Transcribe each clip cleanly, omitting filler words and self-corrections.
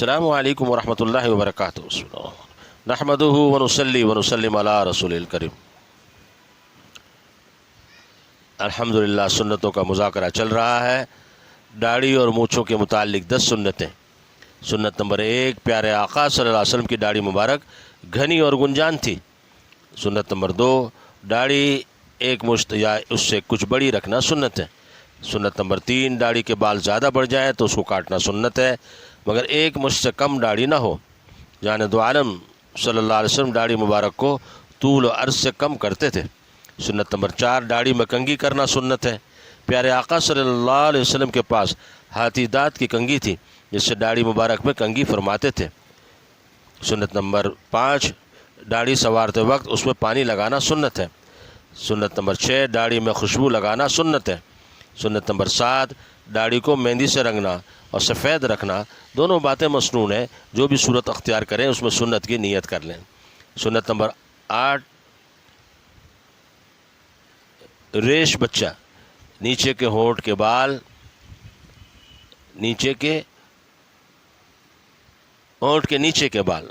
السلام علیکم ورحمۃ اللہ وبرکاتہ۔ نحمدہ ونصلی ونسلم علی رسول الکریم۔ الحمدللہ سنتوں کا مذاکرہ چل رہا ہے۔ داڑھی اور مونچھوں کے متعلق 10 سنتیں۔ سنت نمبر 1، پیارے آقا صلی اللہ علیہ وسلم کی داڑھی مبارک گھنی اور گنجان تھی۔ سنت نمبر 2، داڑھی ایک مشت یا اس سے کچھ بڑی رکھنا سنت ہے۔ سنت نمبر 3، داڑھی کے بال زیادہ بڑھ جائیں تو اس کو کاٹنا سنت ہے، مگر ایک مشت سے کم داڑھی نہ ہو۔ جان دو عالم صلی اللہ علیہ وسلم داڑھی مبارک کو طول و عرض سے کم کرتے تھے۔ سنت نمبر 4، داڑھی میں کنگھی کرنا سنت ہے۔ پیارے آقا صلی اللہ علیہ وسلم کے پاس ہاتھی دانت کی کنگھی تھی، جس سے داڑھی مبارک میں کنگھی فرماتے تھے۔ سنت نمبر 5، داڑھی سنوارتے وقت اس میں پانی لگانا سنت ہے۔ سنت نمبر 6، داڑھی میں خوشبو لگانا سنت ہے۔ سنت نمبر 7، داڑھی کو مہندی سے رنگنا اور سفید رکھنا دونوں باتیں مسنون ہیں۔ جو بھی صورت اختیار کریں اس میں سنت کی نیت کر لیں۔ سنت نمبر 8، ریش بچہ، نیچے کے ہونٹ کے بال نیچے کے بال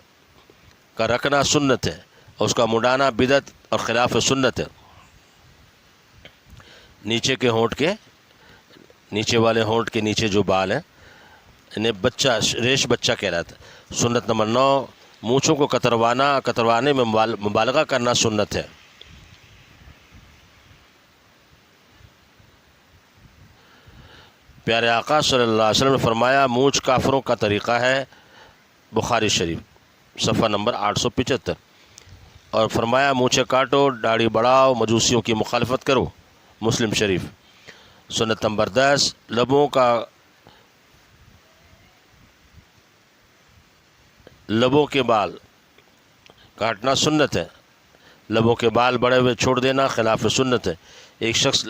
کا رکھنا سنت ہے، اور اس کا مڈانا بدعت اور خلاف سنت ہے۔ نیچے والے ہونٹ کے نیچے جو بال ہیں انہیں ریش بچہ کہلاتا ہے۔ سنت نمبر 9، مونچھوں کو کتروانے میں مبالغہ کرنا سنت ہے۔ پیارے آقا صلی اللہ علیہ وسلم نے فرمایا، مونچھ کافروں کا طریقہ ہے، بخاری شریف صفحہ نمبر 875، اور فرمایا مونچھیں کاٹو، داڑھی بڑھاؤ، مجوسیوں کی مخالفت کرو، مسلم شریف۔ سنت نمبر 10، لبوں کے بال کاٹنا سنت ہے۔ لبوں کے بال بڑے ہوئے چھوڑ دینا خلاف سنت ہے۔ ایک شخص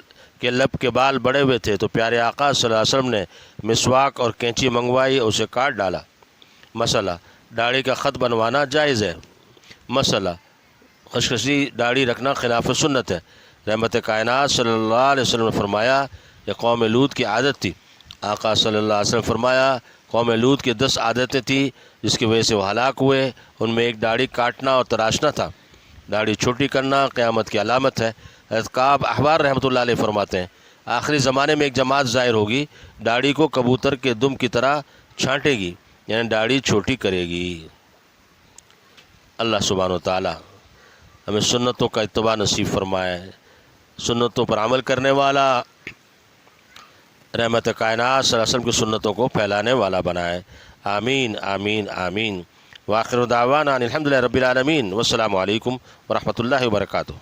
کے لب کے بال بڑے ہوئے تھے تو پیارے آقا صلی اللہ علیہ وسلم نے مسواک اور کینچی منگوائی اور اسے کاٹ ڈالا۔ مسئلہ، داڑھی کا خط بنوانا جائز ہے۔ مسئلہ، خشخشی داڑھی رکھنا خلاف سنت ہے۔ رحمت کائنات صلی اللہ علیہ وسلم نے فرمایا، یہ قوم لوط کی عادت تھی۔ آقا صلی اللہ علیہ وسلم فرمایا، قوم لوط کی 10 عادتیں تھیں جس کی وجہ سے وہ ہلاک ہوئے۔ ان میں ایک داڑھی کاٹنا اور تراشنا تھا۔ داڑھی چھوٹی کرنا قیامت کی علامت ہے۔ حضرت کعب احبار رحمۃ اللہ علیہ فرماتے ہیں، آخری زمانے میں ایک جماعت ظاہر ہوگی، داڑھی کو کبوتر کے دم کی طرح چھانٹے گی، یعنی داڑھی چھوٹی کرے گی۔ اللہ سبحانہ و تعالی ہمیں سنتوں کا اتباع نصیب فرمائے، سنتوں پر عمل کرنے والا، رحمت کائنات صلی اللہ علیہ وسلم کی سنتوں کو پھیلانے والا بنائے۔ آمین آمین آمین۔ وآخر دعوانا ان الحمدللہ رب العالمین، والسلام علیکم ورحمۃ اللہ وبرکاتہ۔